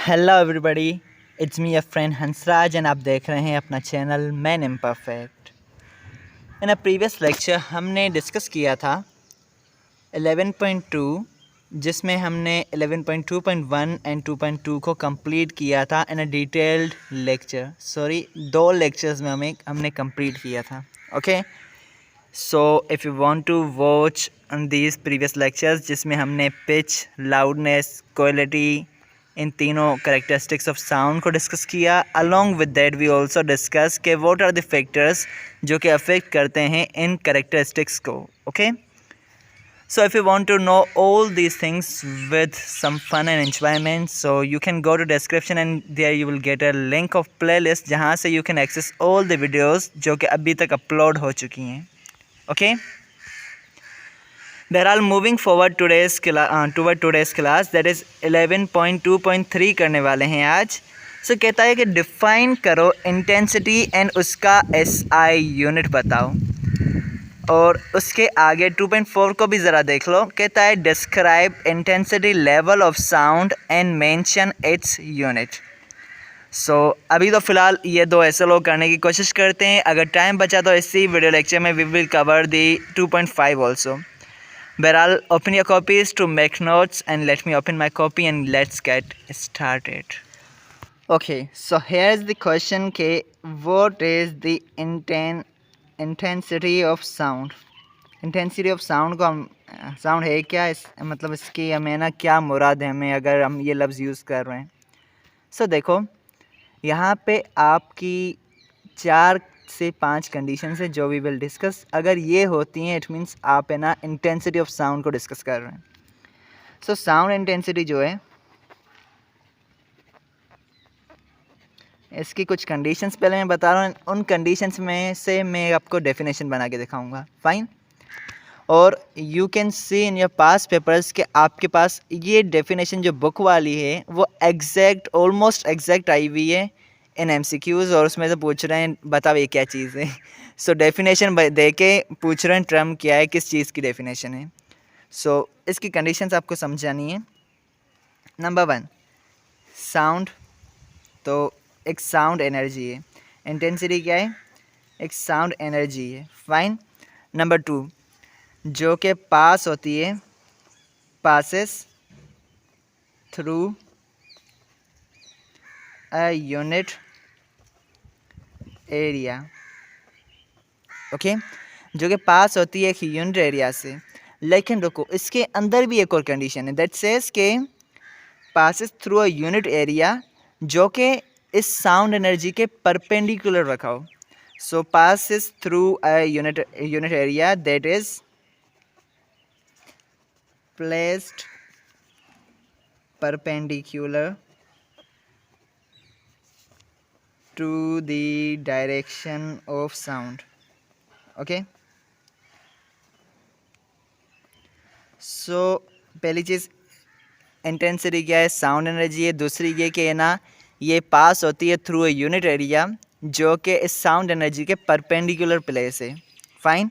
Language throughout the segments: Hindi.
Hello everybody, it's me a friend Hansraj and आप देख रहे हैं अपना channel man imperfect. In a previous lecture हमने डिस्कस किया था 11.2, जिसमें हमने 11.2.1 एंड 2.2 को कंप्लीट किया था इन अ डिटेल्ड लेक्चर। दो लेक्चर्स में हमने कंप्लीट किया था। Okay, so if you want to watch these previous lectures जिसमें हमने पिच, लाउडनेस, क्वालिटी, इन तीनों करेक्टरिस्टिक्स ऑफ साउंड को डिस्कस किया। Along with that we also discuss के व्हाट आर द फैक्टर्स जो कि अफेक्ट करते हैं इन करेक्टरिस्टिक्स को। Okay, so if you want to know all these things with some fun and enjoyment, so you can go to description and there you will get a link of playlist जहाँ से you can access all the videos जो कि अभी तक अपलोड हो चुकी हैं। Okay, Behral, moving forward toward today's class, that is 11.2.3 करने वाले हैं आज। सो कहता है कि डिफाइन करो इंटेंसिटी एंड उसका SI यूनिट बताओ, और उसके आगे 2.4 को भी ज़रा देख लो। कहता है describe intensity level of sound and mention its unit. So अभी तो फ़िलहाल ये दो ऐसे लोग करने की कोशिश करते हैं। अगर टाइम बचा तो इसी वीडियो लेक्चर में we will cover the 2.5 also. Beral, open your copies to make notes and let me open my copy and let's get started. Okay, so here's the question के what is the intensity of sound? Intensity of sound को हम sound है क्या, मतलब इसकी हमें ना क्या मुराद है हमें अगर हम ये लफ्ज़ यूज़ कर रहे हैं। So देखो, यहाँ पे आपकी 4 से 5 कंडीशन है जो वी विल डिस्कस। अगर ये होती हैं इट मीन्स आप है ना इंटेंसिटी ऑफ साउंड को डिस्कस कर रहे हैं। सो साउंड इंटेंसिटी जो है इसकी कुछ कंडीशंस पहले मैं बता रहा हूँ, उन कंडीशंस में से मैं आपको डेफिनेशन बना के दिखाऊंगा। फाइन, और you can see in your pass papers के आपके पास ये डेफिनेशन जो बुक वाली है वो एग्जैक्ट ऑलमोस्ट एग्जैक्ट आई हुई है इन MCQs, और उसमें से पूछ रहे हैं बताओ ये क्या चीज़ है। सो डेफिनेशन दे के पूछ रहे हैं टर्म क्या है, किस चीज़ की डेफिनेशन है। सो इसकी कंडीशंस आपको समझानी है। नंबर 1, साउंड, तो एक साउंड एनर्जी है। इंटेंसिटी क्या है? एक साउंड एनर्जी है। फाइन। नंबर 2, जो कि पास होती है, passes through a unit area. Okay, जो कि पास होती है एक यूनिट एरिया से। लेकिन रुको, इसके अंदर भी एक और कंडीशन है दैट सेज के passes through a unit area जो कि इस साउंड एनर्जी के परपेंडिकुलर रखा हो। So passes through a unit area that is placed perpendicular to the direction of sound. Okay, so पहली चीज़ इंटेंसिटी क्या है, साउंड एनर्जी है। दूसरी ये कि ना ये पास होती है थ्रू अ यूनिट एरिया जो कि इस साउंड एनर्जी के परपेंडिकुलर प्लेस है। फाइन।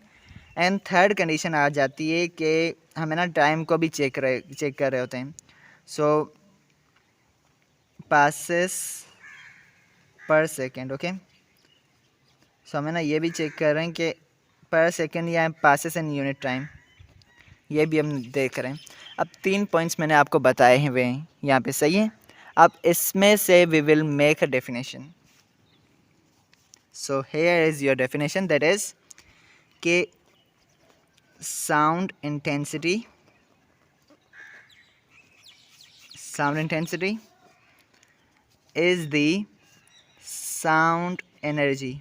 एंड थर्ड कंडीशन आ जाती है कि हमें ना टाइम को भी चेक कर रहे होते हैं। सो पासेस पर सेकेंड। ओके, सो हमें ना ये भी चेक कर रहे हैं कि पर सेकेंड या पासेस एंड यूनिट टाइम, ये भी हम देख रहे हैं। अब 3 पॉइंट्स मैंने आपको बताए हैं वे यहाँ पे, सही है। अब इसमें से we will make a definition. So here is your definition that is के sound intensity is the sound energy।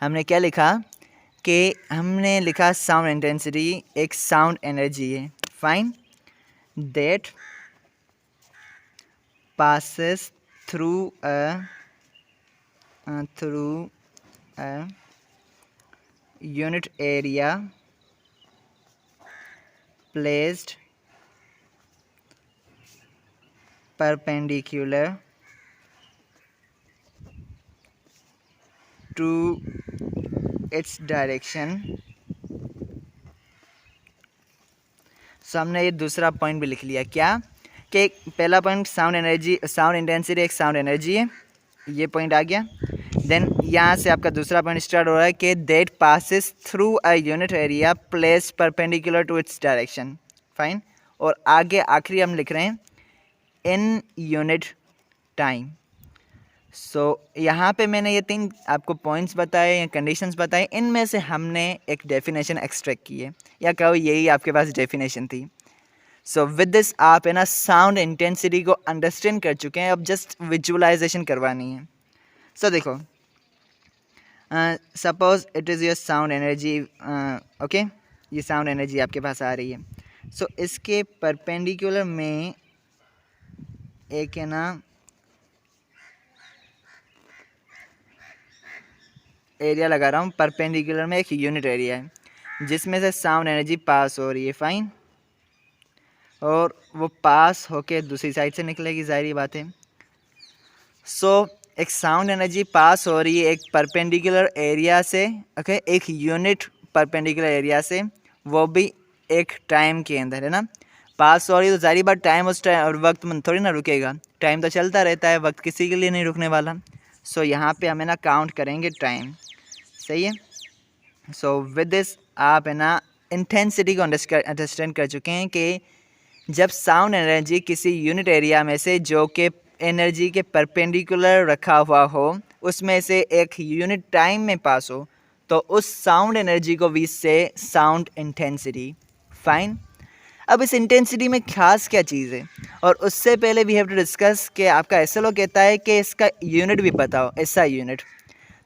हमने क्या लिखा कि हमने लिखा साउंड इंटेंसिटी एक साउंड एनर्जी है। Fine, that passes through a unit area placed perpendicular to its direction। सो हमने ये दूसरा पॉइंट भी लिख लिया, क्या कि पहला पॉइंट साउंड इंटेंसिटी एक साउंड एनर्जी है, ये पॉइंट आ गया। देन यहाँ से आपका दूसरा पॉइंट स्टार्ट हो रहा है कि that passes through a unit area place perpendicular to its direction, fine. और आगे आखिरी हम लिख रहे हैं इन यूनिट टाइम। सो यहाँ पे मैंने ये 3 आपको पॉइंट्स बताए या कंडीशंस बताए, इनमें से हमने एक डेफिनेशन एक्सट्रैक्ट की है, या कहो यही आपके पास डेफिनेशन थी। सो विद दिस आप है ना साउंड इंटेंसिटी को अंडरस्टैंड कर चुके हैं, अब जस्ट विजुअलाइजेशन करवानी है। सो देखो, suppose it is your sound energy, okay, ये साउंड एनर्जी आपके पास आ रही है। सो इसके परपेंडिकुलर में एक है ना एरिया लगा रहा हूँ, परपेंडिकुलर में एक यूनिट एरिया है जिसमें से साउंड एनर्जी पास हो रही है, फाइन। और वो पास होके दूसरी साइड से निकलेगी, जाहिर बात है। सो एक साउंड एनर्जी पास हो रही है एक परपेंडिकुलर एरिया से, ओके, एक यूनिट परपेंडिकुलर एरिया से, वो भी एक टाइम के अंदर, है ना। पास हो रही है तो जाहिर बात टाइम उस टाइम और वक्त में थोड़ी ना रुकेगा, टाइम तो चलता रहता है, वक्त किसी के लिए नहीं रुकने वाला। सो यहाँ पे हमें ना काउंट करेंगे टाइम, सही है। सो विद दिस आप है ना इंटेंसिटी को अंडरस्टैंड कर चुके हैं कि जब साउंड एनर्जी किसी यूनिट एरिया में से जो कि एनर्जी के परपेंडिकुलर रखा हुआ हो, उसमें से एक यूनिट टाइम में पास हो, तो उस साउंड एनर्जी को वी से साउंड इंटेंसिटी, फाइन। अब इस इंटेंसिटी में खास क्या चीज़ है, और उससे पहले वी हैव टू डिस्कस कि आपका एसएलओ कहता है कि इसका यूनिट भी बताओ, ऐसा यूनिट।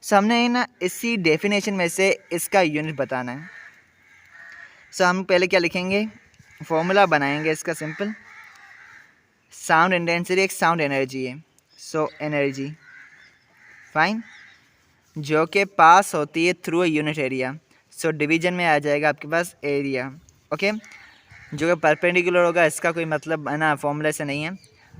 सो हमने ना इसी डेफिनेशन में से इसका यूनिट बताना है। सो हम पहले क्या लिखेंगे, फॉर्मूला बनाएंगे इसका सिंपल। साउंड इंटेंसिटी एक साउंड एनर्जी है, सो एनर्जी, फाइन, जो कि पास होती है through a unit area. So division में आ जाएगा आपके पास एरिया, ओके, जो कि परपेंडिकुलर होगा, इसका कोई मतलब है ना फॉर्मूले से नहीं है।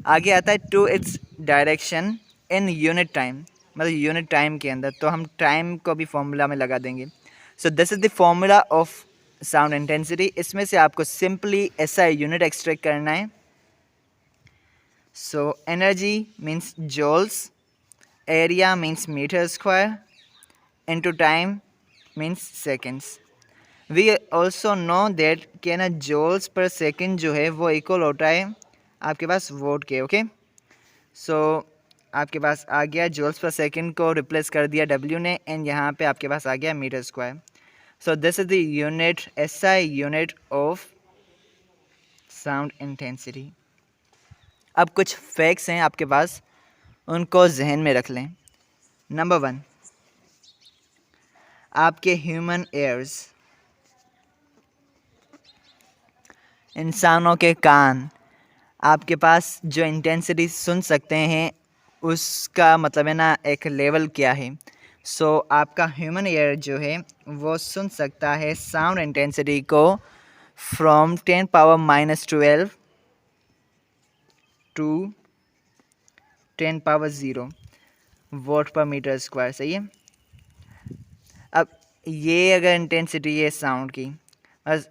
आगे आता है to its direction in unit time, मतलब यूनिट टाइम के अंदर, तो हम टाइम को भी फॉर्मूला में लगा देंगे। सो this is the formula of sound intensity. इसमें से आपको सिंपली ऐसा यूनिट एक्सट्रैक्ट करना है। So energy means joules, area means meter square, into time means seconds. We also know that कि ना joules per second जो है वो इक्वल होता है आपके पास वोट के, ओके। सो आपके पास आ गया joules per second को रिप्लेस कर दिया W ने, एंड यहाँ पे आपके पास आ गया metre square. So this is the unit, SI unit of sound intensity. अब कुछ फैक्ट्स हैं आपके पास, उनको जहन में रख लें। नंबर 1, आपके ह्यूमन एयर्स, इंसानों के कान आपके पास जो इंटेंसिटी सुन सकते हैं उसका मतलब है ना एक लेवल क्या है। सो आपका ह्यूमन एयर जो है वो सुन सकता है साउंड इंटेंसिटी को फ्रॉम 10⁻⁻12 टू 10⁻0 वोट पर मीटर स्क्वायर, सही है। अब ये अगर इंटेंसिटी है साउंड की, बस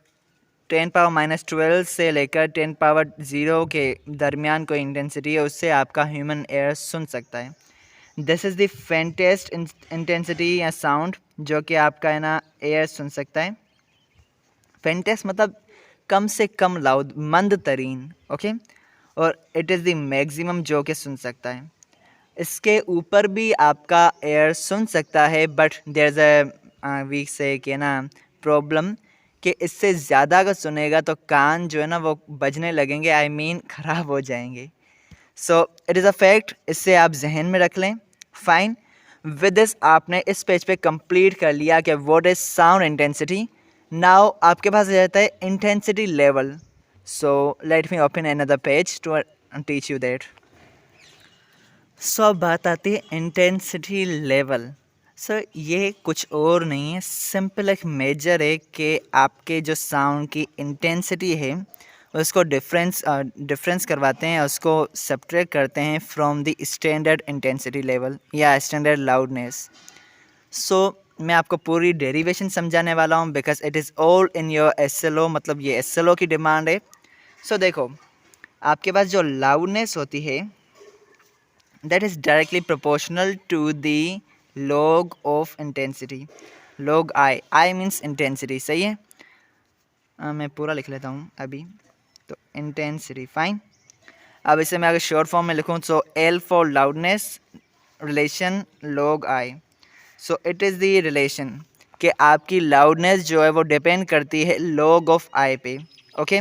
10⁻⁻12 से लेकर 10⁻0 के दरमियान कोई इंटेंसिटी है, उससे आपका ह्यूमन एयर सुन सकता है। This is the faintest intensity या साउंड जो कि आपका है ना एयर सुन सकता है। फेंटेस्ट मतलब कम से कम लाउड, मंद तरीन, ओके। और इट इज़ द मैक्सिमम जो कि सुन सकता है। इसके ऊपर भी आपका एयर सुन सकता है, but there is a weak से कि ना प्रॉब्लम कि इससे ज़्यादा अगर सुनेगा तो कान जो है ना वो बजने लगेंगे, आई मीन ख़राब हो जाएंगे। So it is a fact, इससे आप जहन में रख लें, फाइन। विद दिस आपने इस पेज पे कंप्लीट कर लिया कि what is sound intensity. Now आपके पास रहता है intensity level. So let me open another page to teach you that. So अब बात आती है इंटेंसिटी लेवल। सर ये कुछ और नहीं है, सिंपल एक मेजर है कि आपके जो साउंड की इंटेंसिटी है उसको डिफरेंस करवाते हैं, उसको सब्ट्रैक्ट करते हैं from the standard intensity level या स्टैंडर्ड लाउडनेस। सो मैं आपको पूरी डेरिवेशन समझाने वाला हूँ because it is all in your SLO, मतलब ये SLO की डिमांड है। सो देखो, आपके पास जो लाउडनेस होती है that is directly proportional to the log of intensity, log I means intensity, सही है। मैं पूरा लिख लेता हूँ अभी, तो इंटेंसिटी, फाइन। अब इसे मैं अगर शॉर्ट फॉर्म में लिखूँ तो L for loudness relation log I. So it is the relation कि आपकी लाउडनेस जो है वो डिपेंड करती है लॉग ऑफ आई पे, ओके।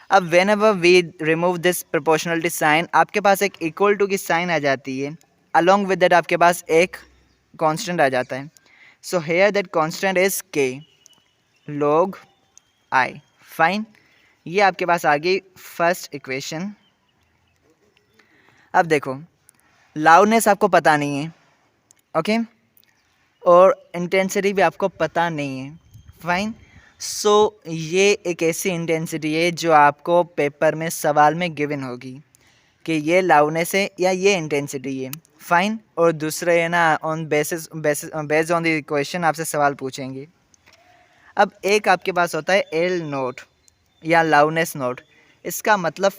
अब whenever we remove this proportionality sign, आपके पास एक इक्वल टू की साइन आ जाती है, अलॉन्ग विद दैट आपके पास एक कांस्टेंट आ जाता है। So here that constant is के लॉग आई, फाइन। ये आपके पास आ गई फर्स्ट इक्वेशन। अब देखो लाउडनेस आपको पता नहीं है, ओके, और इंटेंसिटी भी आपको पता नहीं है, फाइन। सो ये एक ऐसी इंटेंसिटी है जो आपको पेपर में सवाल में गिवन होगी कि ये लाउडनेस है या ये इंटेंसिटी है, फाइन। और दूसरे है ना on based on the question आपसे सवाल पूछेंगे। अब एक आपके पास होता है एल नोट या लाउडनेस नोट, इसका मतलब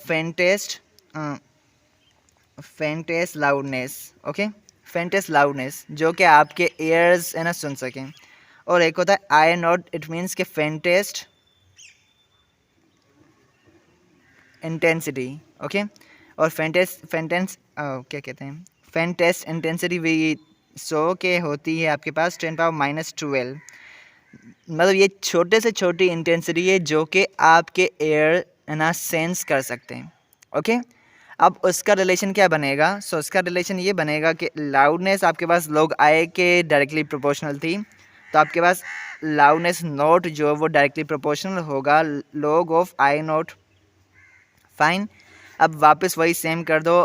faintest loudness, okay, faintest loudness जो कि आपके ईयर्स है ना सुन सकें। और एक होता है आई नोट, इट मीन्स के फेंटेस्ट इंटेंसिटी, ओके। और क्या कहते हैं, फेंटेस्ट इंटेंसिटी भी सो के होती है आपके पास 10⁻⁻12, मतलब ये छोटे से छोटी इंटेंसिटी है जो कि आपके एयर है ना सेंस कर सकते हैं, ओके। अब उसका रिलेशन क्या बनेगा, सो उसका रिलेशन ये बनेगा कि लाउडनेस आपके पास लॉग आई के डायरेक्टली प्रोपोर्शनल थी, तो आपके पास लाउडनेस नोट जो वो डायरेक्टली प्रोपोर्शनल होगा log of I naught, fine. अब वापस वही सेम कर दो,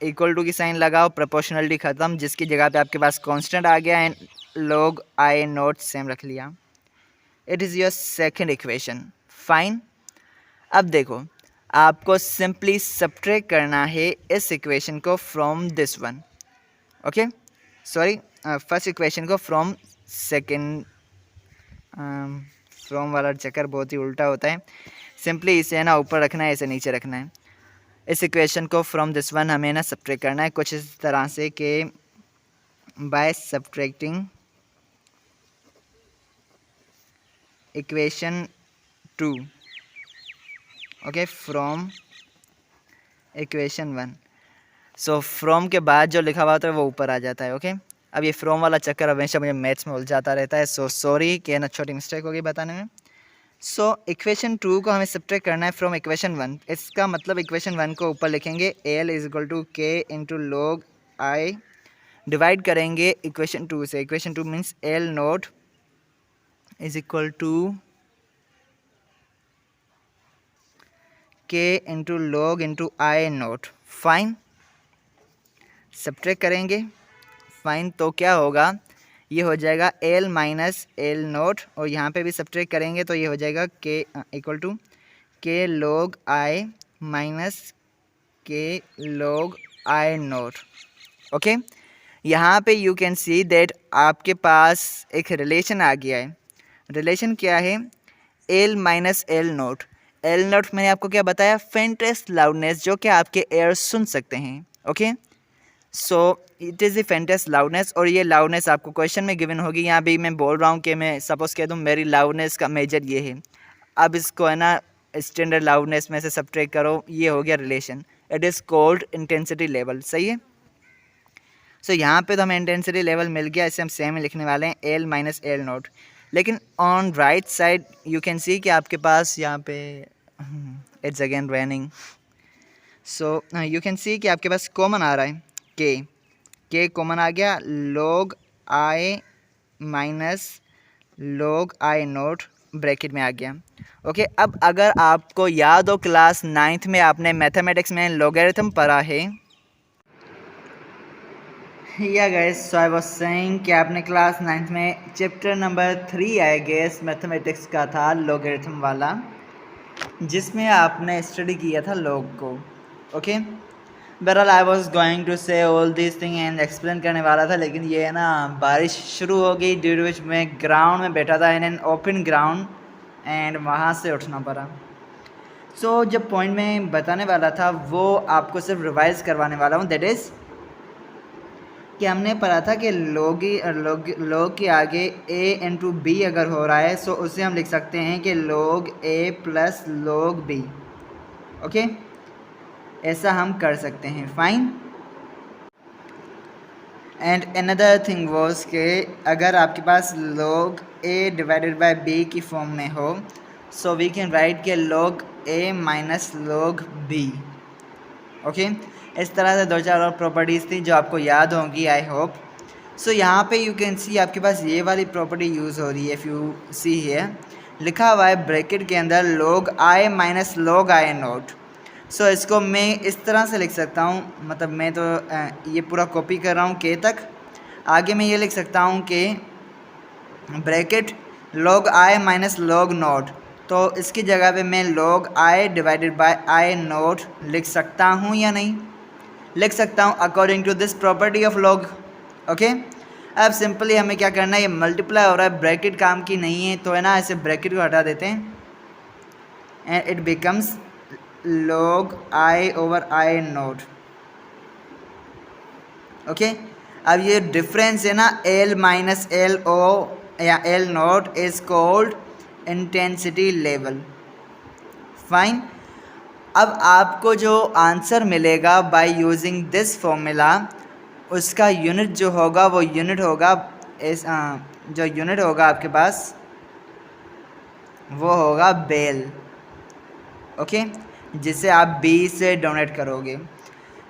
इक्वल टू की साइन लगाओ, प्रोपोर्शनलिटी ख़त्म, जिसकी जगह पे आपके पास कांस्टेंट आ गया and log I note same रख लिया। It is your second equation, fine. अब देखो आपको सिंपली सब्ट्रैक्ट करना है इस इक्वेशन को from this one, okay, sorry first equation को फ्रॉम सेकेंड, फ्रॉम वाला चक्कर बहुत ही उल्टा होता है, सिंपली इसे ना ऊपर रखना है, इसे नीचे रखना है। इस इक्वेशन को फ्रॉम दिस वन हमें ना सब्ट्रैक्ट करना है कुछ इस तरह से कि by subtracting equation 2, okay, from equation 1। So from के बाद जो लिखा हुआ होता है वो ऊपर आ जाता है, ओके। अब ये फ्रॉम वाला चक्कर हमेशा मुझे मैथ्स में उलझाता रहता है, सो सॉरी कि ना छोटी मिस्टेक होगी बताने में। सो इक्वेशन 2 को हमें सब्ट्रैक्ट करना है फ्रॉम इक्वेशन 1। इसका मतलब इक्वेशन 1 को ऊपर लिखेंगे L is equal to K into log I, divide करेंगे इक्वेशन 2 से। Equation 2 means L naught is equal to K into log into I naught, fine. Subtract करेंगे, फाइन, तो क्या होगा, ये हो जाएगा एल माइनस एल नोट, और यहाँ पे भी सब्ट्रैक्ट करेंगे तो ये हो जाएगा के इक्वल टू के लॉग आई माइनस के लॉग आई नोट, ओके। यहाँ पे यू कैन सी दैट आपके पास एक रिलेशन आ गया है। रिलेशन क्या है, L minus L note. L note मैंने आपको क्या बताया, फेंटेस्ट लाउडनेस जो कि आपके एयर सुन सकते हैं, okay. So it is the faintest loudness, और ये लाउडनेस आपको क्वेश्चन में गिवन होगी। यहाँ भी मैं बोल रहा हूँ कि मैं सपोज कह दूँ मेरी लाउडनेस का मेजर ये है, अब इसको है ना स्टैंडर्ड लाउडनेस में से सब्ट्रैक्ट करो, ये हो गया relation. It is called intensity level, सही है। सो यहाँ पे तो हमें इंटेंसिटी लेवल मिल गया, इसे हम सेम ही लिखने वाले हैं एल माइनस एल नोट। लेकिन on right side you can see कि आपके पास यहाँ पे it's again raining, so you can see कि आपके पास कॉमन आ रहा है के कॉमन आ गया, log I minus log I note bracket में आ गया, ओके। अब अगर आपको याद हो क्लास 9th में आपने मैथमेटिक्स में लॉगरिथम पढ़ा है, या guys, so I was saying कि आपने क्लास 9th में chapter number 3 I guess mathematics का था लॉगरिथम वाला, जिसमें आपने स्टडी किया था लॉग को, ओके। बहरहाल आई वॉज गोइंग टू से all this thing and explain करने वाला था, लेकिन ये है ना बारिश शुरू हो गई, ड्यू टू विच मैं ग्राउंड में बैठा था in an open ground, and वहाँ से उठना पड़ा। सो जो पॉइंट मैं बताने वाला था वो आपको सिर्फ रिवाइज करवाने वाला हूँ, दैट इज़ कि हमने पढ़ा था कि log के आगे a इंटू बी अगर हो रहा है सो उसे हम लिख सकते हैं कि log a plus log b। Okay, ऐसा हम कर सकते हैं, fine. And another thing was के अगर आपके पास log a divided by b की फॉर्म में हो सो वी कैन राइट के log a minus log b। Okay, इस तरह से दो चार और प्रॉपर्टीज़ थी जो आपको याद होंगी, आई होप। सो यहाँ पे यू कैन सी आपके पास ये वाली प्रॉपर्टी यूज़ हो रही है। इफ़ यू सी हियर लिखा हुआ है ब्रैकेट के अंदर log i minus log i naught. So इसको मैं इस तरह से लिख सकता हूँ, मतलब मैं तो ये पूरा कॉपी कर रहा हूँ k तक। आगे मैं ये लिख सकता हूँ कि bracket log i minus log naught, तो इसकी जगह पे मैं log i divided by i naught लिख सकता हूँ या नहीं? लिख सकता हूँ according to this property of log। Okay, अब सिंपली हमें क्या करना है, ये मल्टीप्लाई हो रहा है, ब्रैकेट काम की नहीं है तो है ना, ऐसे ब्रैकेट को हटा देते हैं and it becomes log i over i note. Okay, अब ये डिफरेंस है ना l माइनस l o या l note is called intensity level, fine. अब आपको जो आंसर मिलेगा बाय यूजिंग दिस फॉर्मूला उसका यूनिट जो होगा वो यूनिट होगा जो यूनिट होगा आपके पास वो होगा बेल। ओके, जिसे आप बी से डोनेट करोगे,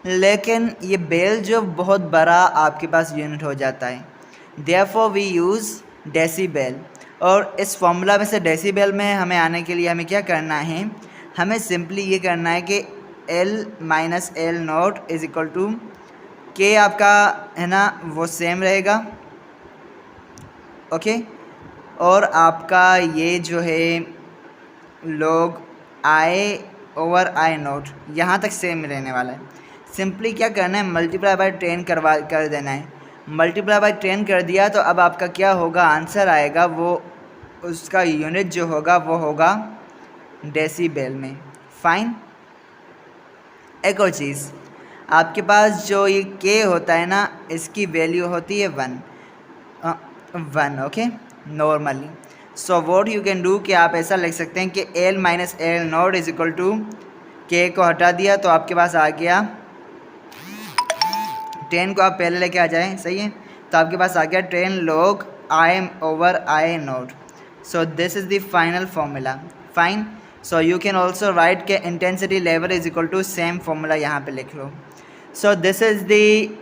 लेकिन ये बेल जो बहुत बड़ा आपके पास यूनिट हो जाता है, देयरफॉर वी यूज़ डेसीबेल। और इस फॉर्मूला में से डेसीबेल में हमें आने के लिए हमें क्या करना है, हमें सिंपली ये करना है कि L minus L naught is equal to K आपका है ना वो सेम रहेगा। ओके, और आपका ये जो है log i over i note यहाँ तक सेम रहने वाला है। सिंपली क्या करना है, मल्टीप्लाई बाय 10 कर देना है। मल्टीप्लाई बाय 10 कर दिया तो अब आपका क्या होगा, आंसर आएगा वो उसका यूनिट जो होगा वो होगा डेसीबेल में, फाइन। एक और चीज़, आपके पास जो ये k होता है ना इसकी वैल्यू होती है 1। Okay, normally. So what you can do कि आप ऐसा लिख सकते हैं कि l minus L naught is equal to k को हटा दिया तो आपके पास आ गया 10 को आप पहले लेके आ जाएं, सही है, तो आपके पास आ गया 10 log i over i naught. So this is the final formula, fine. So you can also write के intensity level is equal to same formula यहाँ पे लिख लो। So this is the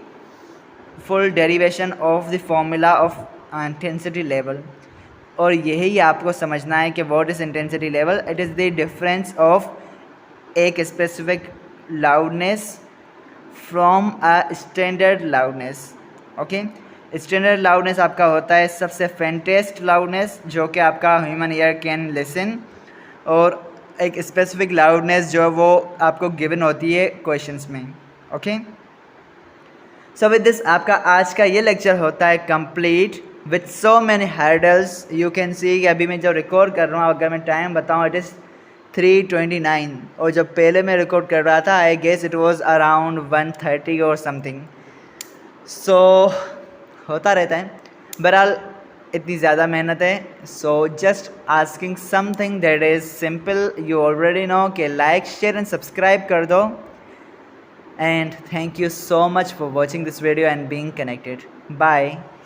full derivation of the formula of intensity level. और यही आपको समझना है कि what is intensity level, it is the difference of एक specific loudness from a standard loudness. Okay, standard loudness आपका होता है सबसे फेंटेस्ट लाउडनेस जो कि आपका ह्यूमन ईयर कैन लिसन, और एक स्पेसिफिक लाउडनेस जो वो आपको गिवन होती है क्वेश्चंस में। ओके, सो विद दिस आपका आज का ये लेक्चर होता है complete with so many hurdles. You can see कि अभी मैं जो रिकॉर्ड कर रहा हूँ, अगर मैं टाइम बताऊँ इट इज़ 3:29, और जब पहले मैं रिकॉर्ड कर रहा था I guess it was around 1:30 और समथिंग। सो होता रहता है, बहरहाल इतनी ज़्यादा मेहनत है। So just asking something that is simple, you already know कि लाइक शेयर एंड सब्सक्राइब कर दो। And thank you so much for watching this video and being connected. Bye.